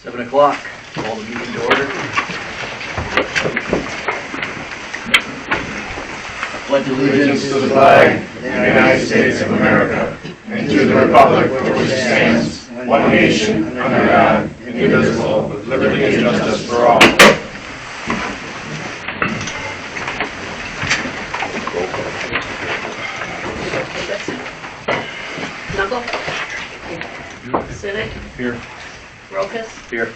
7 o'clock, call the meeting to order. Pledge Allegiance to the flag of the United States of America and to the republic for which it stands, one nation, under God, indivisible, with liberty and justice for all. Knuckle? Siddick? Here. Rokas? Here.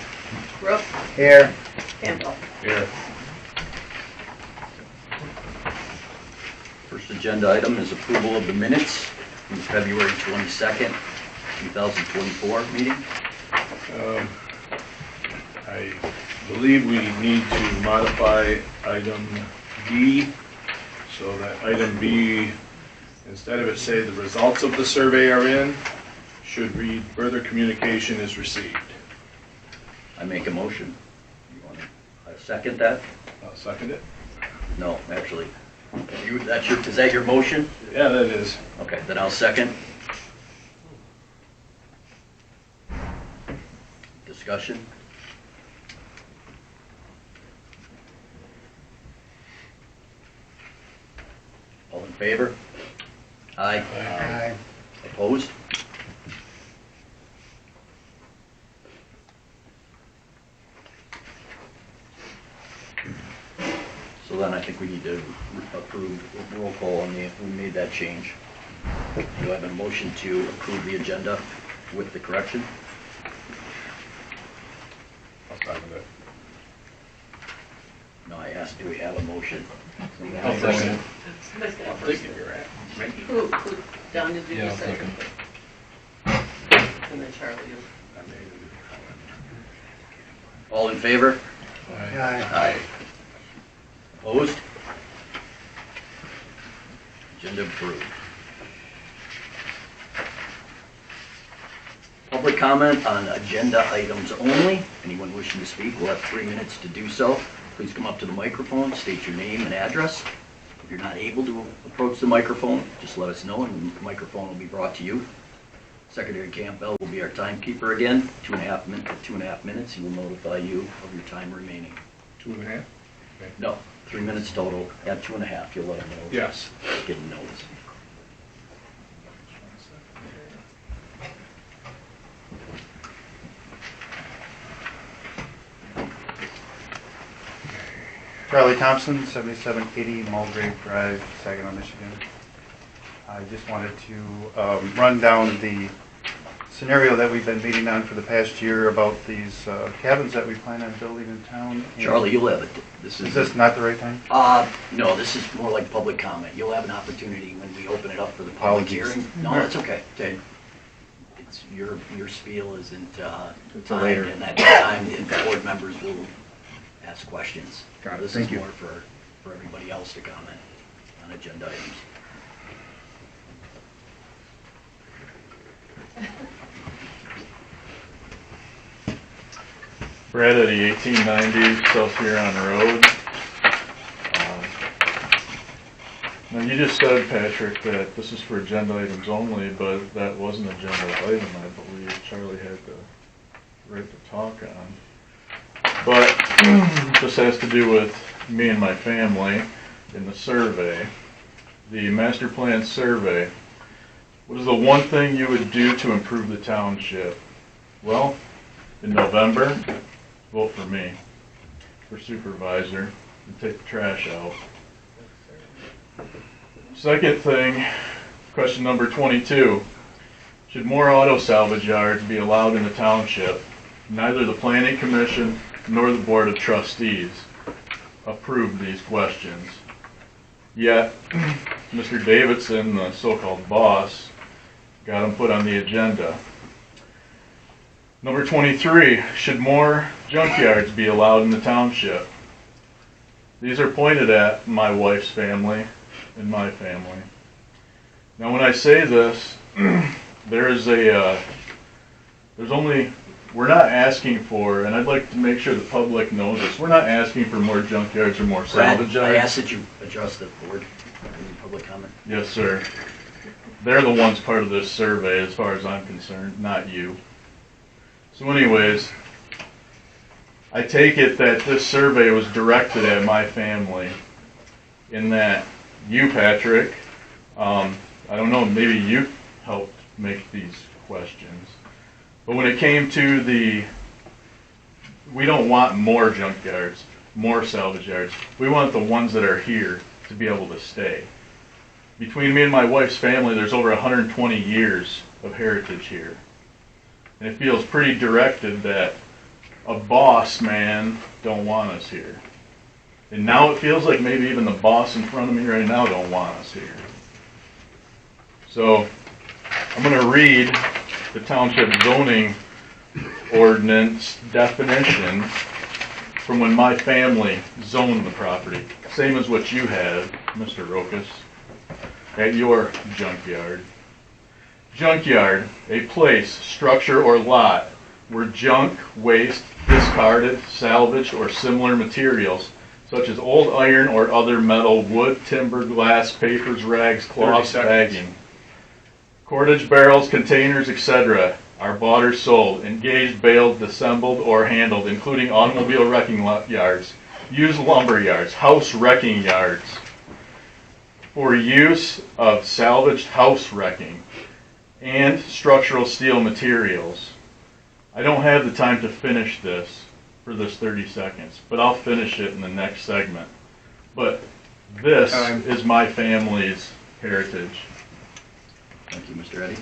Rook? Here. Campbell? Here. First agenda item is approval of the minutes from the February 22nd, 2024 meeting. I believe we need to modify item B, so that item B, instead of it say the results of the survey are in, should read further communication is received. I make a motion. You want to second that? I'll second it. No, actually. Is that your motion? Yeah, that is. Okay, then I'll second. Discussion? All in favor? Aye. Aye. Opposed? So then I think we need to approve roll call on we made that change. Do I have a motion to approve the agenda with the correction? I'll second it. No, I asked, do we have a motion? I'll second it. Somebody's got I'm a first. thinking you're at. Who, Don, did you Yeah, just I'll second? second. And then Charlie, you. All in favor? Aye. Aye. Opposed? Agenda approved. Public comment on agenda items only. Anyone wishing to speak will have 3 minutes to do so. Please come up to the microphone, state your name and address. If you're not able to approach the microphone, just let us know and the microphone will be brought to you. Secretary Campbell will be our timekeeper again. 2.5 minutes. He will notify you of your time remaining. 2.5? No, 3 minutes total. At 2.5, you'll let him know. Yes. Give him notice. Charlie Thompson, 7780 Mulgrave Drive, Saginaw, Michigan. I just wanted to run down the scenario that we've been meeting on for the past year about these cabins that we plan on building in town. And Charlie, you'll have it. This is this not the right time? No, this is more like public comment. You'll have an opportunity when we open it up for the public Apologies. hearing. No, that's okay. It's your spiel isn't It's timed, later. and that time the board members will ask questions. Got it. This Thank is you. more for everybody else to comment on agenda items. Brad Eddy, 1890 South Huron Road. Now you just said, Patrick, that this is for agenda items only, but that was an agenda item, I believe Charlie had the right to talk on. But this has to do with me and my family in the survey. The master plan survey. What is the one thing you would do to improve the township? Well, in November, vote for me for supervisor and take the trash out. Second thing, question number 22. Should more auto salvage yards be allowed in the township? Neither the planning commission nor the board of trustees approved these questions. Yet, Mr. Davidson, the so-called boss, got them put on the agenda. Number 23, should more junkyards be allowed in the township? These are pointed at my wife's family and my family. Now when I say this, there's only, we're not asking for, and I'd like to make sure the public knows this, we're not asking for more junkyards or more Brad, salvage I yards. ask that you address the board. Any public comment? Yes, sir. They're the ones part of this survey as far as I'm concerned, not you. So anyways, I take it that this survey was directed at my family, in that you, Patrick, I don't know, maybe you helped make these questions. But when it came to we don't want more junkyards, more salvage yards. We want the ones that are here to be able to stay. Between me and my wife's family, there's over 120 years of heritage here. And it feels pretty directed that a boss man don't want us here. And now it feels like maybe even the boss in front of me right now don't want us here. So I'm going to read the township zoning ordinance definition from when my family zoned the property. Same as what you have, Mr. Rokas, at your junkyard. Junkyard, a place, structure, or lot where junk, waste, discarded, salvaged, or similar materials, such as old iron or other metal, wood, timber, glass, papers, rags, cloths, 30 seconds. bagging, cordage barrels, containers, etc., are bought or sold, engaged, baled, disassembled, or handled, including automobile wrecking yards, used lumber yards, house wrecking yards, for use of salvaged house wrecking, and structural steel materials. I don't have the time to finish this for this 30 seconds, but I'll finish it in the next segment. But this is my family's heritage. Thank you, Mr. Eddy.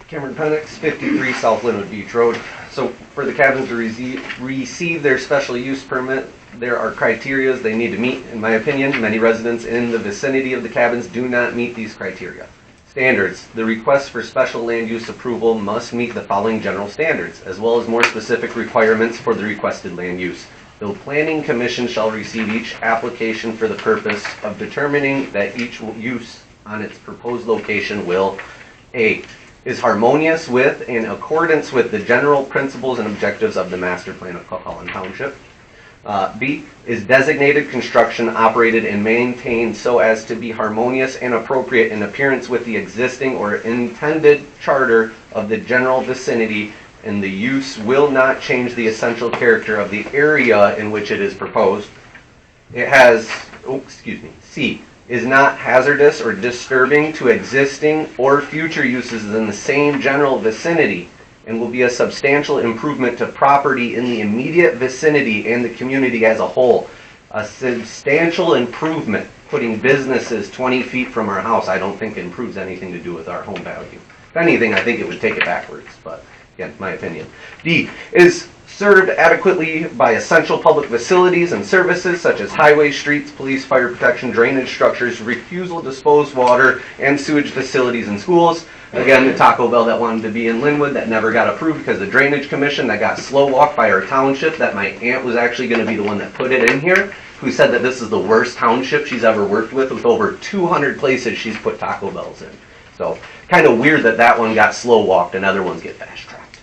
Cameron Penix, 53 South Linwood Beach Road. So for the cabins to receive their special use permit, there are criterias they need to meet. In my opinion, many residents in the vicinity of the cabins do not meet these criteria. Standards. The request for special land use approval must meet the following general standards, as well as more specific requirements for the requested land use. The Planning Commission shall receive each application for the purpose of determining that each use on its proposed location will A. is harmonious with and in accordance with the general principles and objectives of the master plan of Cuckollen Township. B, is designated construction operated and maintained so as to be harmonious and appropriate in appearance with the existing or intended charter of the general vicinity, and the use will not change the essential character of the area in which it is proposed. It has, C, is not hazardous or disturbing to existing or future uses in the same general vicinity, and will be a substantial improvement to property in the immediate vicinity and the community as a whole. A substantial improvement, putting businesses 20 feet from our house, I don't think improves anything to do with our home value. If anything, I think it would take it backwards, but again, my opinion. D, is served adequately by essential public facilities and services such as highways, streets, police, fire protection, drainage structures, refusal disposed water, and sewage facilities and schools. Again, the Taco Bell that wanted to be in Linwood that never got approved because the Drainage Commission that got slow walked by our township, that my aunt was actually going to be the one that put it in here, who said that this is the worst township she's ever worked with over 200 places she's put Taco Bells in. So kind of weird that that one got slow walked and other ones get fast tracked.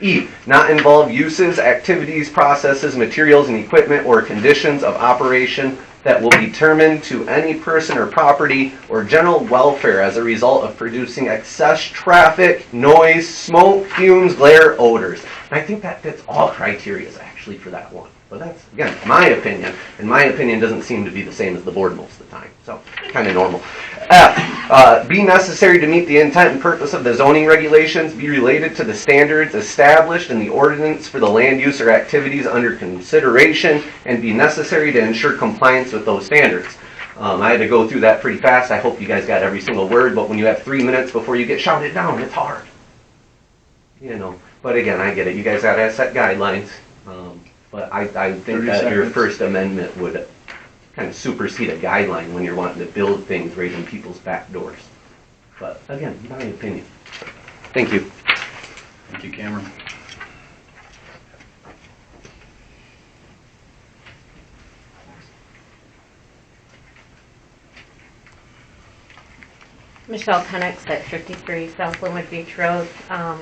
E, not involve uses, activities, processes, materials, and equipment or conditions of operation that will be determined to any person or property or general welfare as a result of producing excess traffic, noise, smoke, fumes, glare, odors. And I think that fits all criteria actually for that one. But that's, again, my opinion, and my opinion doesn't seem to be the same as the board most of the time, so kind of normal. F, be necessary to meet the intent and purpose of the zoning regulations, be related to the standards established in the ordinance for the land use or activities under consideration, and be necessary to ensure compliance with those standards. I had to go through that pretty fast. I hope you guys got every single word, but when you have 3 minutes before you get shouted down, it's hard. You know, but again, I get it. You guys got to set guidelines. But I think that your First Amendment would kind of supersede a guideline when you're wanting to build things right in people's back doors. But again, my opinion. Thank you. Thank you, Cameron. Michelle Penix at 53 South Linwood Beach Road. Kind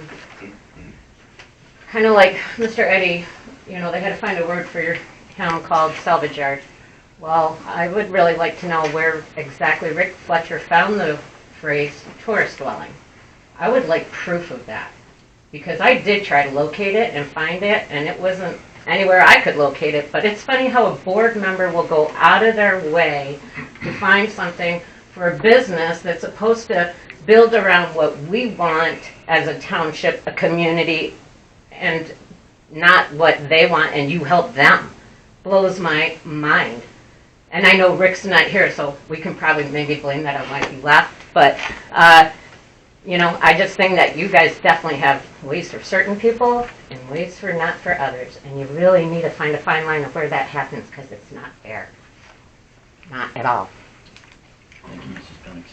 of like Mr. Eddy, you know, they had to find a word for your town called salvage yard. Well, I would really like to know where exactly Rick Fletcher found the phrase tourist dwelling. I would like proof of that. Because I did try to locate it and find it, and it wasn't anywhere I could locate it. But it's funny how a board member will go out of their way to find something for a business that's supposed to build around what we want as a township, a community, and not what they want, and you help them. Blows my mind. And I know Rick's not here, so we can probably maybe blame that on why he left. But, you know, I just think that you guys definitely have ways for certain people and ways for not for others. And you really need to find a fine line of where that happens, because it's not fair. Not at all. Thank you, Mrs. Penix.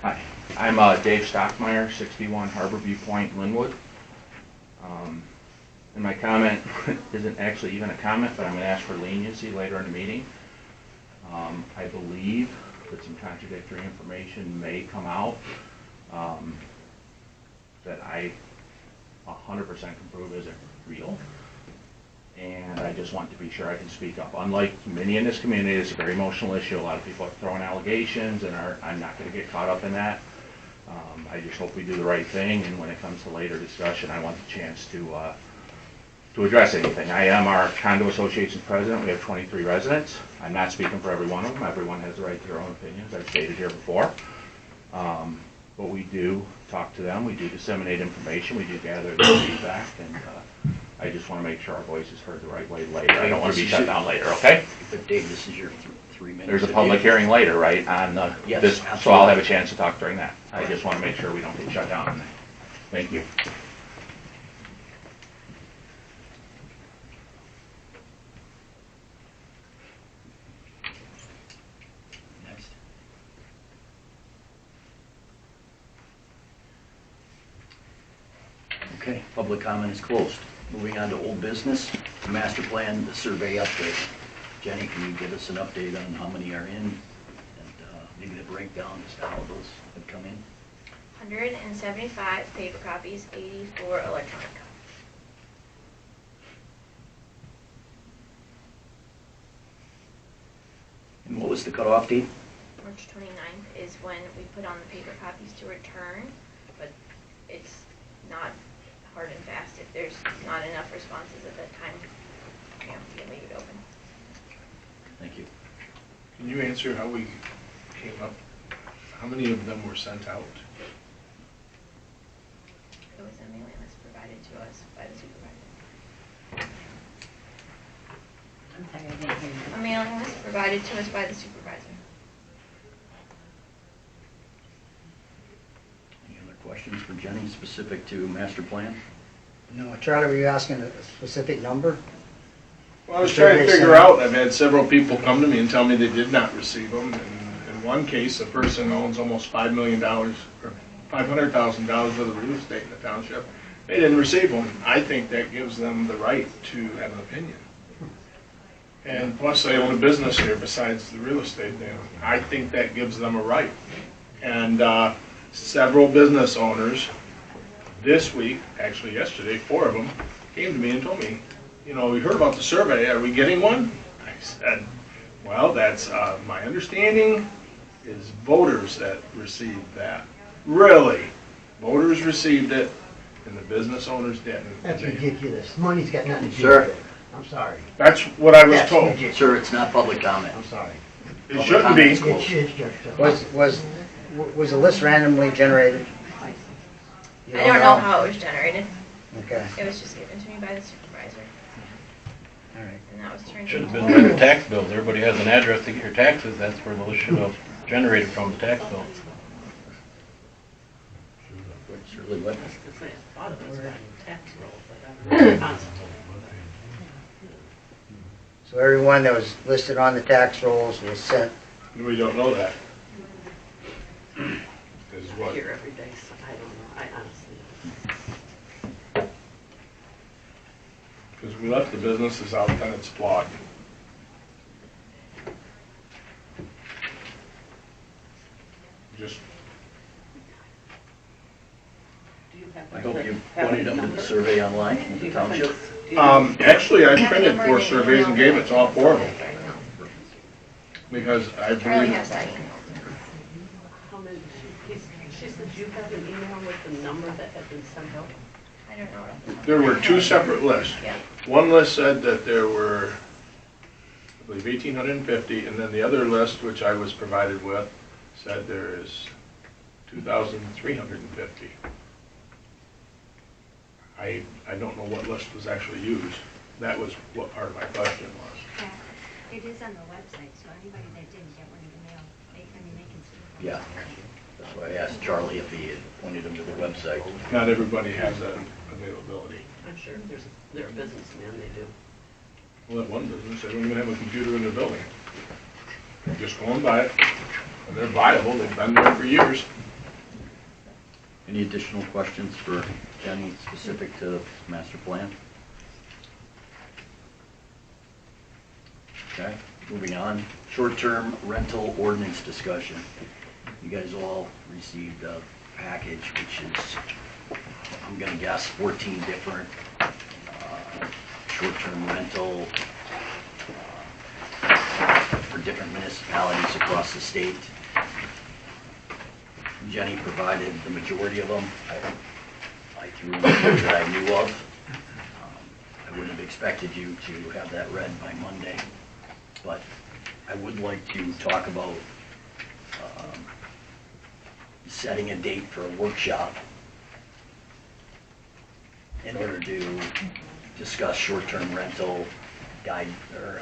Hi, I'm Dave Stockmeyer, 61 Harbor View Point, Linwood. And my comment isn't actually even a comment, but I'm going to ask for leniency later in the meeting. I believe that some contradictory information may come out that I 100% can prove isn't real. And I just want to be sure I can speak up. Unlike many in this community, it's a very emotional issue. A lot of people are throwing allegations, and I'm not going to get caught up in that. I just hope we do the right thing, and when it comes to later discussion, I want the chance to address anything. I am our condo association's president. We have 23 residents. I'm not speaking for every one of them. Everyone has the right to their own opinions. I've stated here before. But we do talk to them. We do disseminate information. We do gather their feedback, and I just want to make sure our voice is heard the right way later. I don't want to be shut down later, okay? But Dave, this is your 3 minutes. There's a public hearing later, right, on Yes, this, so absolutely. I'll have a chance to talk during that. I just want to make sure we don't get shut down on that. Thank you. Next. Okay, public comment is closed. Moving on to old business, master plan, the survey update. Jenny, can you give us an update on how many are in and maybe the breakdown as to how those have come in? 175 paper copies, 84 electronic copies. And what was the cutoff date? March 29th is when we put on the paper copies to return, but it's not hard and fast. If there's not enough responses at that time, you know, you can leave it open. Thank you. Can you answer how we came up, how many of them were sent out? It was a mailing list provided to us by the supervisor. I'm sorry, I didn't hear you. A mailing list provided to us by the supervisor. Any other questions for Jenny specific to master plan? No, Charlie, were you asking a specific number? Well, I was trying to figure out, I've had several people come to me and tell me they did not receive them. And in one case, a person owns almost $5 million, or $500,000 worth of real estate in the township. They didn't receive them. I think that gives them the right to have an opinion. And plus, they own a business here besides the real estate they own. I think that gives them a right. And several business owners this week, actually yesterday, 4 of them, came to me and told me, you know, we heard about the survey, are we getting one? I said, well, that's, my understanding is voters that received that. Really? Voters received it and the business owners didn't. That's ridiculous. Money's got nothing to do Sir. with it. I'm sorry. That's what I was That's told. ridiculous. Sir, it's not public comment. I'm sorry. It shouldn't be. Was the list randomly generated? You I don't know how it was generated. Okay, It was just given to me by the supervisor, all right. and that was turned Should have into. been by the tax bills. Everybody has an address to get your taxes. That's where those should have generated from, the tax bill. Shirley, what? I thought it was on tax roll, but I'm not positive. So everyone that was listed on the tax rolls was sent, We don't know that. Is I'm what, here every day, so I don't know. I honestly don't. because we left the businesses out on its blog. Just, Do you have I hope you have pointed a them to the number? survey online in Do the you have a- township. do you have- actually, I have printed number 4 in the surveys and email gave it to all 4 of them. right now. Because I Charlie believe, has that email. How many, she said you had an email with the number that had been sent out? I don't know. there were two separate lists. Yeah. One list said that there were, I believe, 1,850, and then the other list, which I was provided with, said there is 2,350. I don't know what list was actually used. That was what part of my question was. Yeah, it is on the website, so anybody that didn't get one in the mail, they can see. Yeah, that's why I asked Charlie if he had pointed him to the website. Not everybody has that availability. I'm sure they're a businessman, they do. Well, that one business, they don't even have a computer in their building. Just go and buy it, and they're viable, they've been there for years. Any additional questions for Jenny specific to master plan? Okay, moving on. Short-term rental ordinance discussion. You guys all received a package, which is, I'm gonna guess, 14 different short-term rental for different municipalities across the state. Jenny provided the majority of them. I threw in those that I knew of. I wouldn't have expected you to have that read by Monday, but I would like to talk about setting a date for a workshop in order to discuss short-term rental guide or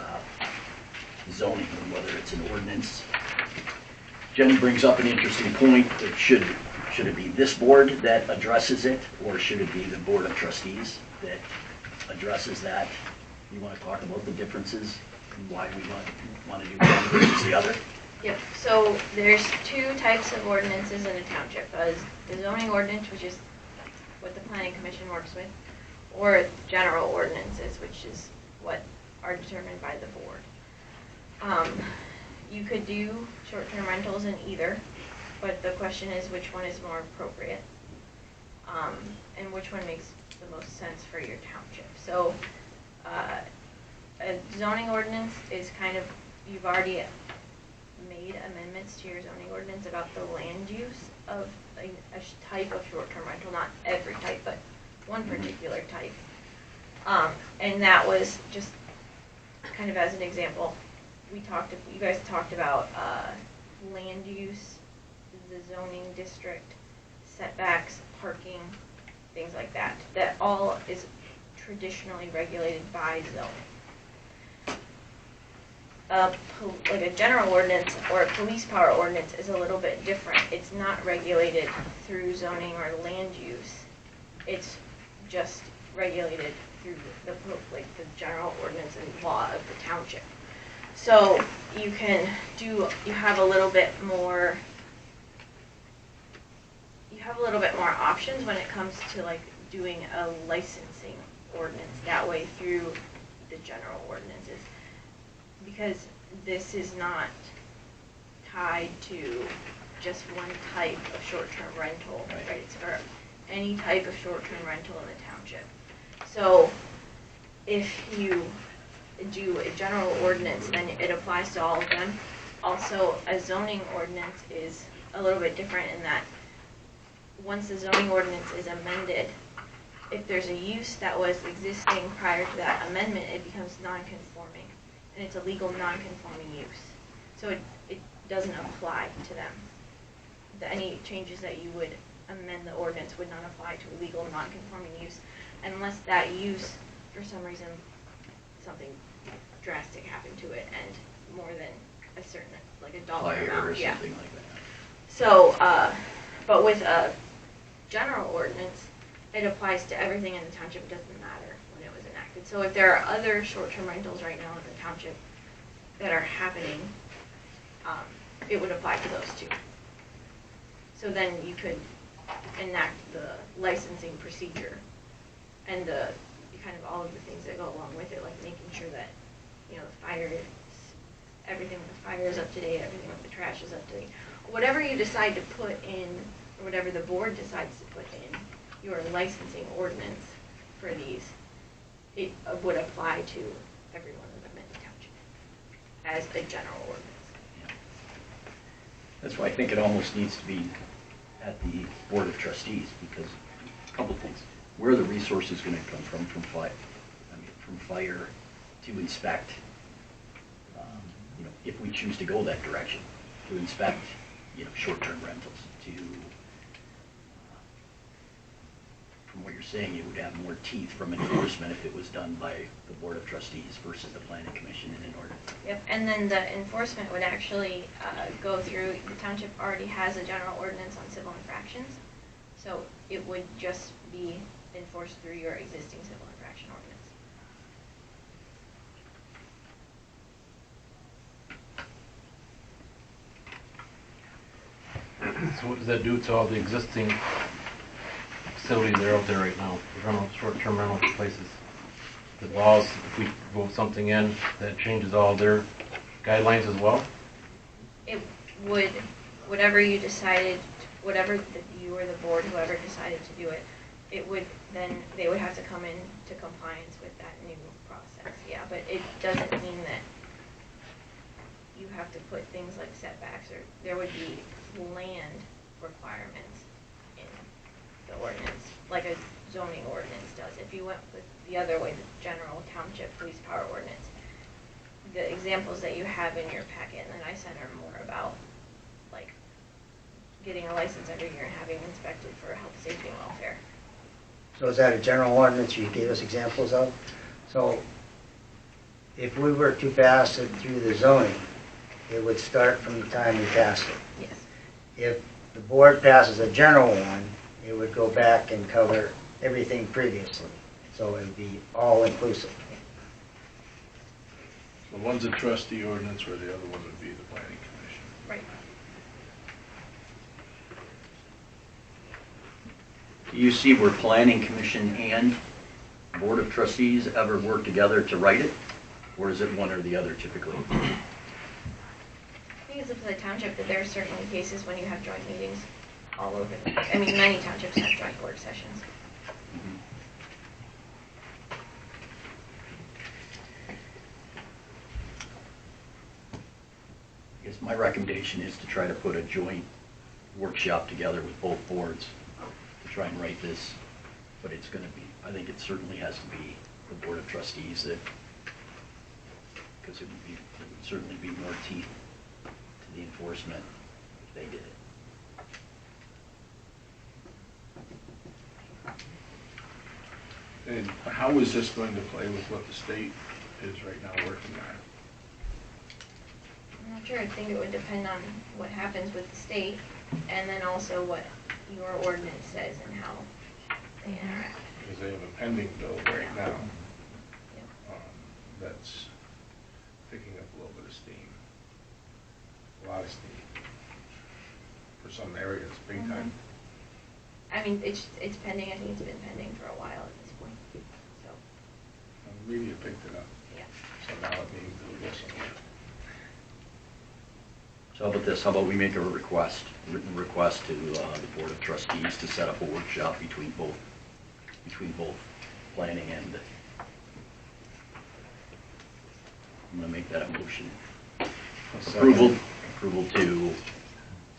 zoning, whether it's an ordinance. Jenny brings up an interesting point. That should it be this board that addresses it, or should it be the Board of Trustees that addresses that? You want to talk about the differences and why we want to do one versus the other? Yep, so there's two types of ordinances in a township. The zoning ordinance, which is what the planning commission works with, or general ordinances, which is what are determined by the board. You could do short-term rentals in either, but the question is which one is more appropriate, and which one makes the most sense for your township. So a zoning ordinance is kind of, you've already made amendments to your zoning ordinance about the land use of a type of short-term rental, not every type, but one particular type. And that was just kind of as an example. You guys talked about land use, the zoning district, setbacks, parking, things like that. That all is traditionally regulated by zoning. Like a general ordinance or a police power ordinance is a little bit different. It's not regulated through zoning or land use. It's just regulated through the general ordinance and law of the township. So you have a little bit more options when it comes to like doing a licensing ordinance that way through the general ordinances, because this is not tied to just one type of short-term rental, right? It's for any type of short-term rental in the township. So if you do a general ordinance, then it applies to all of them. Also, a zoning ordinance is a little bit different in that once the zoning ordinance is amended, if there's a use that was existing prior to that amendment, it becomes non-conforming, and it's a legal non-conforming use. So it doesn't apply to them. Any changes that you would amend the ordinance would not apply to a legal non-conforming use unless that use, for some reason, something drastic happened to it and more than a certain, like a dollar Fire amount. or Yeah. something like that. So, but with a general ordinance, it applies to everything in the township. It doesn't matter when it was enacted. So if there are other short-term rentals right now in the township that are happening, it would apply to those too. So then you could enact the licensing procedure and the kind of all of the things that go along with it, like making sure that, you know, everything with the fire is up to date, everything with the trash is up to date. Whatever you decide to put in, or whatever the board decides to put in your licensing ordinance for these, it would apply to every one of them in the township as a general ordinance. That's why I think it almost needs to be at the Board of Trustees, because a couple things. Where are the resources gonna come from fire? I mean, from fire to inspect, you know, if we choose to go that direction, to inspect, you know, short-term rentals, to, from what you're saying, it would have more teeth from enforcement if it was done by the Board of Trustees versus the Planning Commission in an order. Yep, and then the enforcement would actually go through, the township already has a general ordinance on civil infractions, so it would just be enforced through your existing civil infraction ordinance. So what does that do to all the existing facilities that are out there right now, rental, short-term rental places? The laws, if we vote something in, that changes all their guidelines as well? It would, whatever you decided, whatever you or the board, whoever decided to do it, it would then, they would have to come into compliance with that new process, yeah, but it doesn't mean that you have to put things like setbacks, or there would be land requirements in the ordinance, like a zoning ordinance does. If you went with the other way, the general township police power ordinance, the examples that you have in your packet and that I sent are more about, like, getting a license every year and having inspected for health, safety, and welfare. So is that a general ordinance you gave us examples of? So if we were to pass it through the zoning, it would start from the time we passed it. Yes. If the board passes a general one, it would go back and cover everything previously. So it would be all inclusive. So one's a trustee ordinance where the other one would be the planning commission. Right. Do you see where Planning Commission and Board of Trustees ever work together to write it? Or is it one or the other typically? I think it's up to the township, but there are certainly cases when you have joint meetings all over. I mean, many townships have joint work sessions. I guess my recommendation is to try to put a joint workshop together with both boards to try and write this, but it's gonna be, I think it certainly has to be the Board of Trustees that, because it would certainly be more teeth to the enforcement if they did it. And how is this going to play with what the state is right now working on? I'm not sure. I think it would depend on what happens with the state, and then also what your ordinance says and how they interact. Because they have a pending bill right now Yep. that's picking up a little bit of steam. A lot of steam. For some areas, big time. I mean, it's pending. I think it's been pending for a while at this point. So, The media picked it up. yeah. So now it needs to go somewhere. So how about this, how about we make a request, written request to the Board of Trustees to set up a workshop between both planning and, I'm gonna make that a motion. Approval to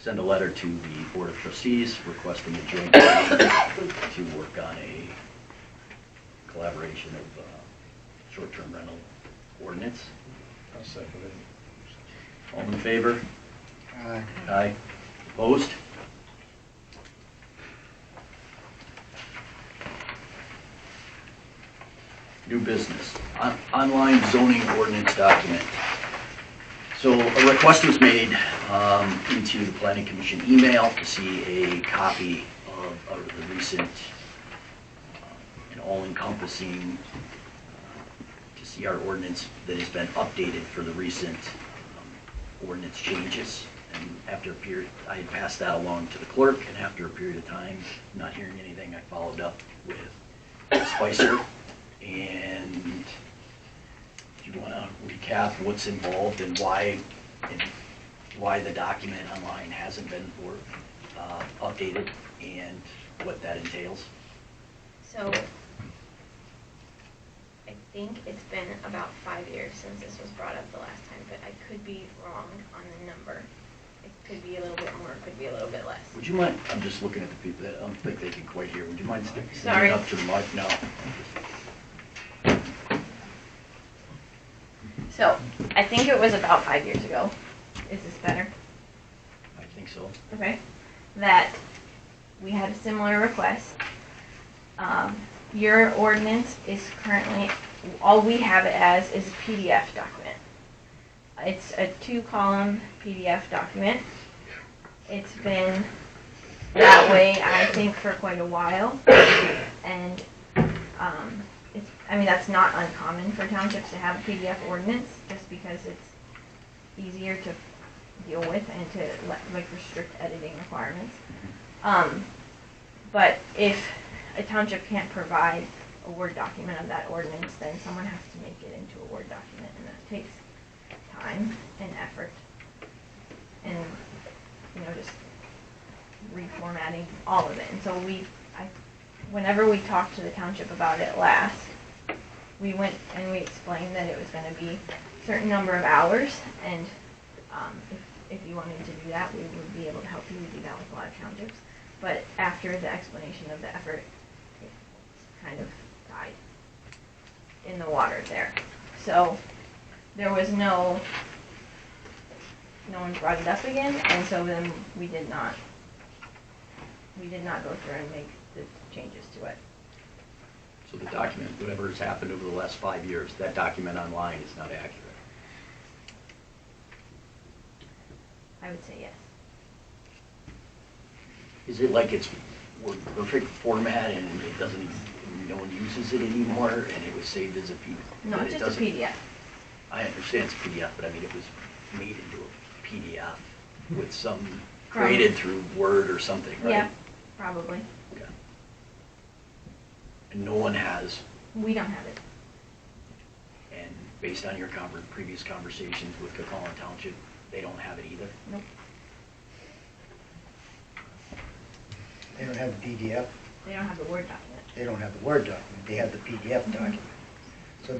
send a letter to the Board of Trustees requesting a joint meeting to work on a collaboration of short-term rental ordinance. I'll second it. All in favor? Aye. Aye. Opposed? New business, online zoning ordinance document. So a request was made into the Planning Commission email to see a copy of the recent and all-encompassing, to see our ordinance that has been updated for the recent ordinance changes. And after a period, I had passed that along to the clerk, and after a period of time, not hearing anything, I followed up with Spicer. And do you want to recap what's involved and why the document online hasn't been updated and what that entails? So, I think it's been about 5 years since this was brought up the last time, but I could be wrong on the number. It could be a little bit more, it could be a little bit less. Would you mind, I'm just looking at the people that I don't think they can quite hear. Would you mind Sorry. standing up to the mic now? So, I think it was about 5 years ago. Is this better? I think so. Okay. That we had a similar request. Your ordinance is currently, all we have it as is a PDF document. It's a 2-column PDF document. It's been that way, I think, for quite a while. And that's not uncommon for townships to have a PDF ordinance, just because it's easier to deal with and to restrict editing requirements. But if a township can't provide a Word document of that ordinance, then someone has to make it into a Word document, and that takes time and effort, and just reformatting all of it. And so whenever we talked to the township about it last, we went and we explained that it was going to be a certain number of hours, and if you wanted to do that, we would be able to help you do that with a lot of townships. But after the explanation of the effort, it kind of died in the water there. So there was no one brought it up again, and so then we did not go through and make the changes to it. So the document, whatever has happened over the last 5 years, that document online is not accurate. I would say yes. Is it like it's Word perfect format and it doesn't, no one uses it anymore and it was saved as a PDF? No, it's just a PDF. I understand it's a PDF, but I mean, it was made into a PDF with some created through Word or something, right? Yeah, probably. Okay. And no one has, We don't have it. and based on your previous conversations with Coquitlam Township, they don't have it either? Nope. They don't have the PDF, They don't have the Word document. they don't have the Word document, they have the PDF document. So